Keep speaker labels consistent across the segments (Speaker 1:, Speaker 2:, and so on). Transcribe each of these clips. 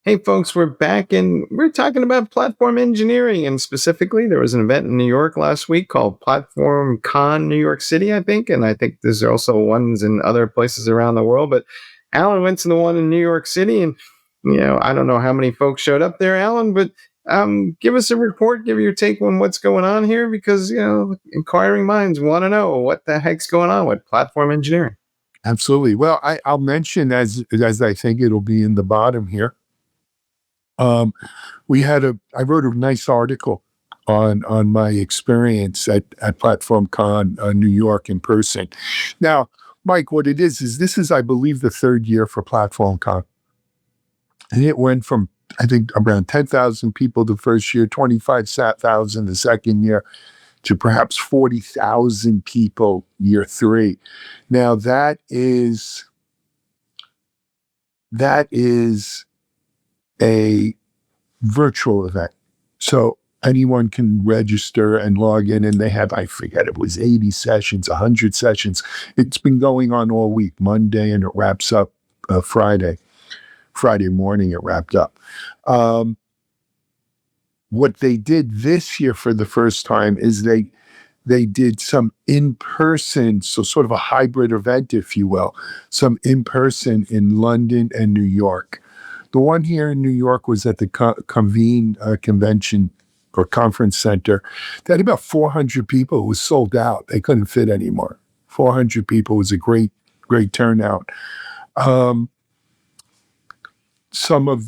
Speaker 1: Hey, folks, we're back and we're talking about platform engineering. And specifically, there was an event in New York last week called PlatformCon New York City, I think. And I think there's also ones in other places around the world. But Alan went to the one in New York City. And, I don't know how many folks showed up there, Alan, but give us a report, give your take on what's going on here because, inquiring minds want to know what the heck's going on with platform engineering.
Speaker 2: Absolutely. Well, I'll mention as I think it'll be in the bottom here. I wrote a nice article on my experience at PlatformCon New York in person. Now, Mike, what it is this is, I believe, the third year for PlatformCon. And it went from, I think, around 10,000 people the first year, 25,000 the second year, to perhaps 40,000 people year three. Now, that is a virtual event. So anyone can register and log in, and they have, I forget, it was 80 sessions, 100 sessions. It's been going on all week, Monday, and it wraps up Friday. Friday morning, it wrapped up. What they did this year for the first time is they did some in-person, so sort of a hybrid event, if you will, some in-person in London and New York. The one here in New York was at the Convention or Conference Center. They had about 400 people. It was sold out. They couldn't fit anymore. 400 people was a great turnout. All of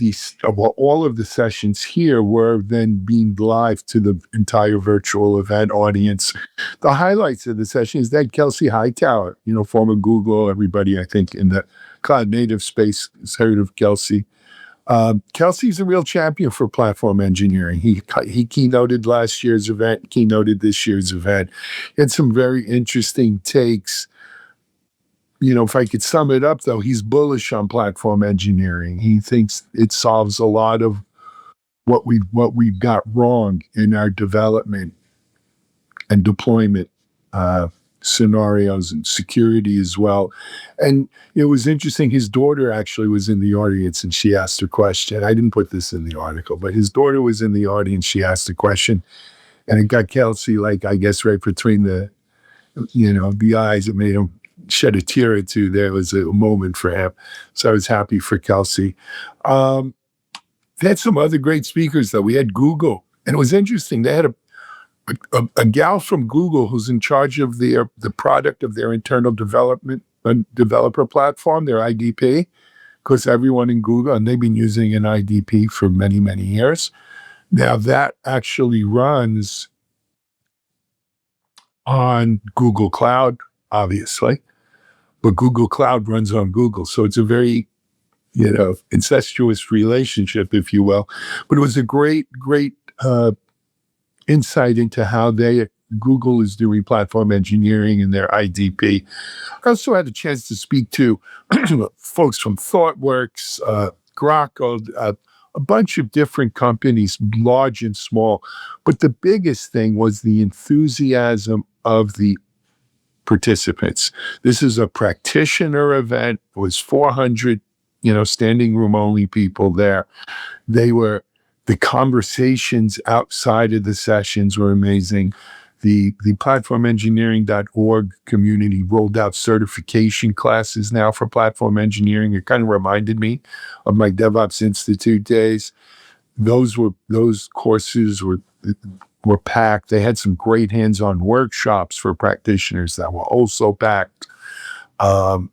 Speaker 2: the sessions here were then beamed live to the entire virtual event audience. The highlights of the session is that Kelsey Hightower, former Google, everybody I think in the cloud native space has heard of Kelsey. Kelsey's a real champion for platform engineering. He keynoted last year's event, keynoted this year's event. He had some very interesting takes. If I could sum it up, though, he's bullish on platform engineering. He thinks it solves a lot of what we've got wrong in our development and deployment scenarios and security as well. And it was interesting. His daughter actually was in the audience and she asked a question. I didn't put this in the article, but his daughter was in the audience. She asked a question and it got Kelsey, I guess, right between the eyes. It made him shed a tear or two. There was a moment for him. So I was happy for Kelsey. We had some other great speakers, though. We had Google, and it was interesting. They had a gal from Google who's in charge of the product of their internal development developer platform, their IDP, because everyone in Google, and they've been using an IDP for many, many years. Now that actually runs on Google Cloud, obviously, but Google Cloud runs on Google. So it's a very, incestuous relationship, if you will. But it was a great insight into how Google is doing platform engineering in their IDP. I also had a chance to speak to folks from ThoughtWorks, Grok, a bunch of different companies, large and small. But the biggest thing was the enthusiasm of the participants. This is a practitioner event. It was 400, standing room only people there. The conversations outside of the sessions were amazing. The platformengineering.org community rolled out certification classes now for platform engineering. It kind of reminded me of my DevOps Institute days. Those courses were packed. They had some great hands-on workshops for practitioners that were also packed. Lot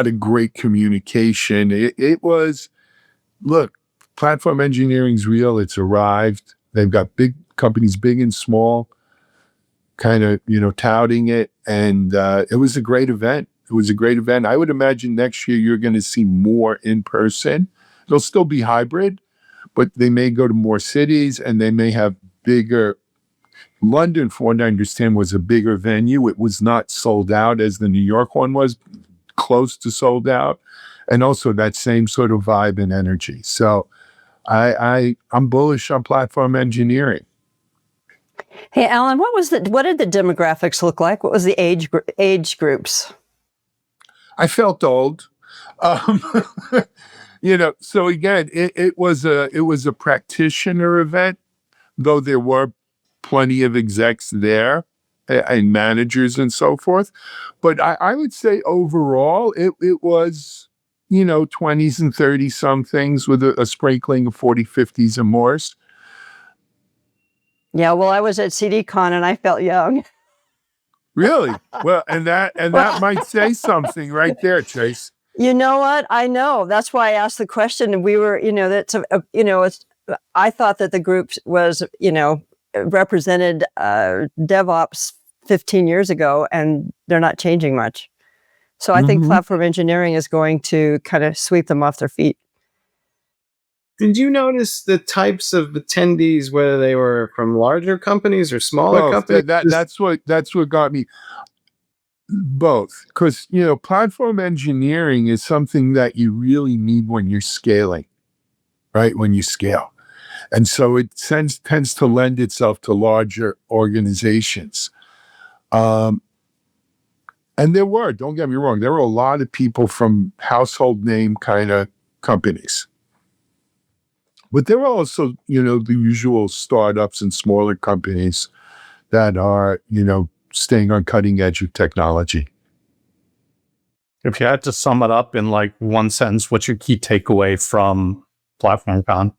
Speaker 2: of great communication. It was, look, platform engineering's real. It's arrived. They've got big companies, big and small, kind of, touting it. And it was a great event. I would imagine next year you're going to see more in person. It'll still be hybrid, but they may go to more cities and they may have bigger. London, from what I understand, was a bigger venue. It was not sold out as the New York one was, close to sold out. And also that same sort of vibe and energy. So I'm bullish on platform engineering.
Speaker 3: Hey, Alan, what did the demographics look like? What was the age groups?
Speaker 2: I felt old. So again, it was a practitioner event, though there were plenty of execs there and managers and so forth. But I would say overall, it was, 20s and 30 somethings with a sprinkling of 40, 50s and mores.
Speaker 3: Yeah, well, I was at CDCon and I felt young.
Speaker 2: Really? Well, and that might say something right there, Chase.
Speaker 3: You know what? I know. That's why I asked the question. And we were, I thought that the group was, represented DevOps 15 years ago, and they're not changing much. So I think platform engineering is going to kind of sweep them off their feet.
Speaker 1: Did you notice the types of attendees, whether they were from larger companies or smaller companies?
Speaker 2: That's what got me. Both, because platform engineering is something that you really need when you're scaling, right? When you scale, and so it tends to lend itself to larger organizations. And don't get me wrong, there were a lot of people from household name kind of companies. But there are also, the usual startups and smaller companies that are, staying on cutting edge of technology.
Speaker 4: If you had to sum it up in like one sentence, what's your key takeaway from PlatformCon?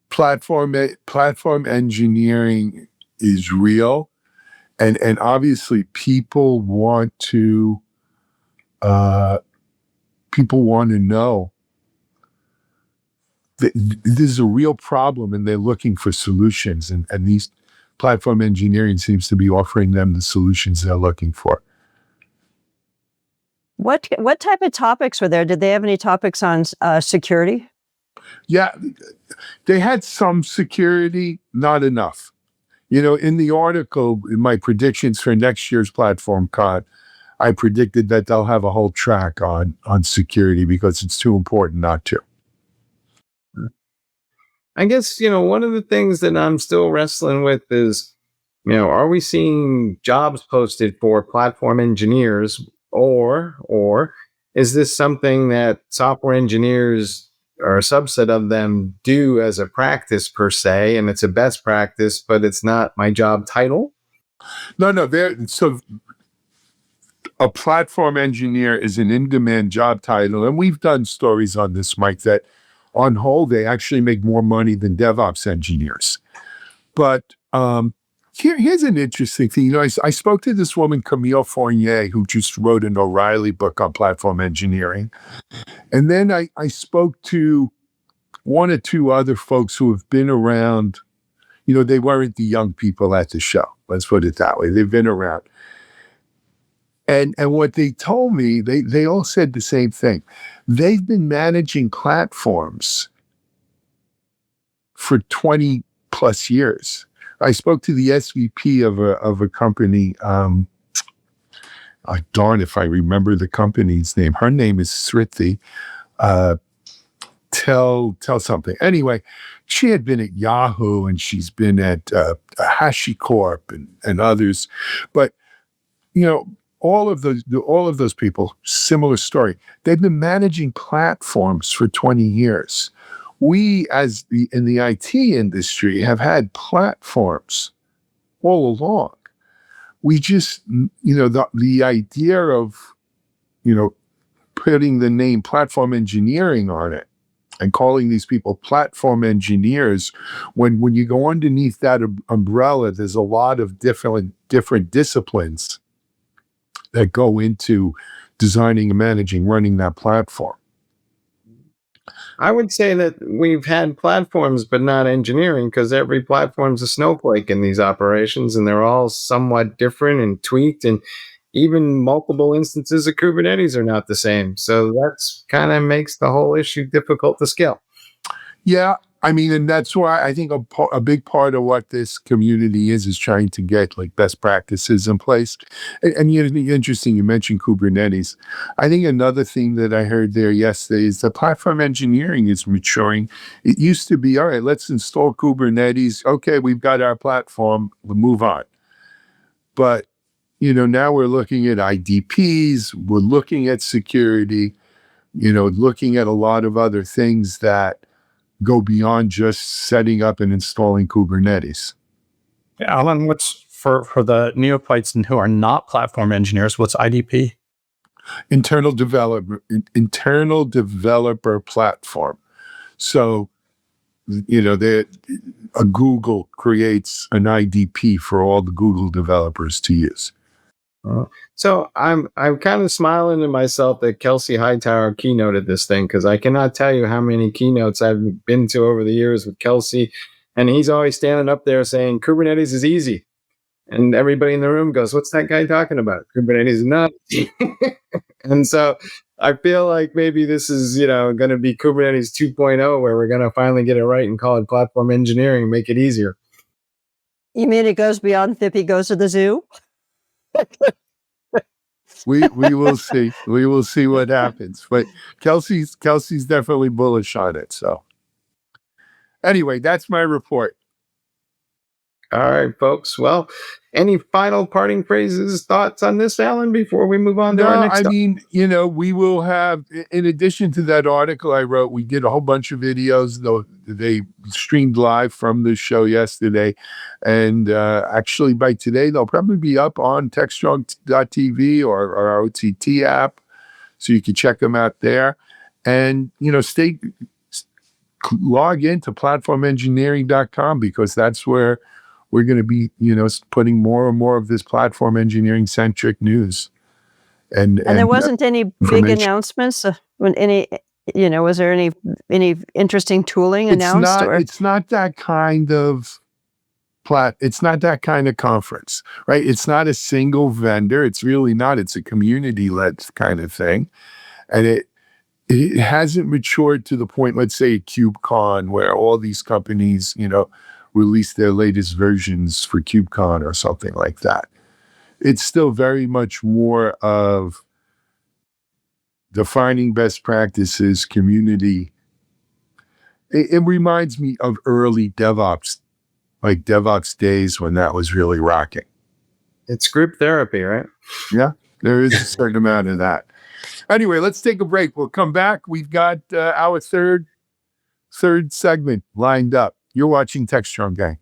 Speaker 2: Platform engineering is real, and obviously people want to know that this is a real problem, and they're looking for solutions, and these platform engineering seems to be offering them the solutions they're looking for.
Speaker 3: What type of topics were there? Did they have any topics on security?
Speaker 2: Yeah, they had some security, not enough. In the article, in my predictions for next year's PlatformCon, I predicted that they'll have a whole track on security because it's too important not to.
Speaker 1: I guess, one of the things that I'm still wrestling with is, are we seeing jobs posted for platform engineers, or is this something that software engineers or a subset of them do as a practice per se, and it's a best practice, but it's not my job title?
Speaker 2: No, so a platform engineer is an in-demand job title, and we've done stories on this, Mike, that on whole, they actually make more money than DevOps engineers. But here's an interesting thing. I spoke to this woman, Camille Fournier, who just wrote an O'Reilly book on platform engineering. And then I spoke to one or two other folks who have been around. They weren't the young people at the show. Let's put it that way. They've been around. And what they told me, they all said the same thing. They've been managing platforms for 20 plus years. I spoke to the SVP of a company. Darn if I remember the company's name. Her name is Srithi. Tell something. Anyway, she had been at Yahoo and she's been at HashiCorp and others. But all of those people, similar story. They've been managing platforms for 20 years. We, in the IT industry, have had platforms all along. We just, the idea of, putting the name platform engineering on it and calling these people platform engineers, when you go underneath that umbrella, there's a lot of different disciplines that go into designing and managing, running that platform.
Speaker 1: I would say that we've had platforms, but not engineering, because every platform's a snowflake in these operations, and they're all somewhat different and tweaked, and even multiple instances of Kubernetes are not the same. So that's kind of makes the whole issue difficult to scale.
Speaker 2: Yeah. And that's why I think a big part of what this community is trying to get like best practices in place. And interesting, you mentioned Kubernetes. I think another thing that I heard there yesterday is that platform engineering is maturing. It used to be, all right, let's install Kubernetes. Okay, we've got our platform, we'll move on. But, now we're looking at IDPs, we're looking at security, looking at a lot of other things that go beyond just setting up and installing Kubernetes.
Speaker 4: Alan, what's for the neophytes and who are not platform engineers, what's IDP?
Speaker 2: Internal developer platform. So, a Google creates an IDP for all the Google developers to use.
Speaker 1: So I'm kind of smiling to myself that Kelsey Hightower keynoted this thing, because I cannot tell you how many keynotes I've been to over the years with Kelsey, and he's always standing up there saying Kubernetes is easy, and everybody in the room goes, "What's that guy talking about? Kubernetes is not." And so I feel like maybe this is going to be Kubernetes 2.0, where we're going to finally get it right and call it platform engineering and make it easier.
Speaker 3: You mean it goes beyond Thippy goes to the zoo?
Speaker 2: We will see. We will see what happens. But Kelsey's definitely bullish on it. So anyway, that's my report.
Speaker 1: All right, folks. Well, any final parting phrases, thoughts on this, Alan, before we move on to our next
Speaker 2: we will have, in addition to that article I wrote, we did a whole bunch of videos, though they streamed live from the show yesterday. And actually by today, they'll probably be up on techstrong.tv or our OTT app. So you can check them out there. And, log into platformengineering.com, because that's where we're going to be, putting more and more of this platform engineering centric news. And
Speaker 3: there wasn't any big announcements when was there any interesting tooling announced?
Speaker 2: It's not that kind of it's not that kind of conference, right? It's not a single vendor. It's really not. It's a community-led kind of thing. And it hasn't matured to the point, let's say, KubeCon, where all these companies, release their latest versions for KubeCon or something like that. It's still very much more of defining best practices, community. It reminds me of early DevOps, like DevOps days when that was really rocking.
Speaker 1: It's group therapy, right?
Speaker 2: Yeah, there is a certain amount of that. Anyway, let's take a break. We'll come back. We've got our third segment lined up. You're watching TechStrong Gang.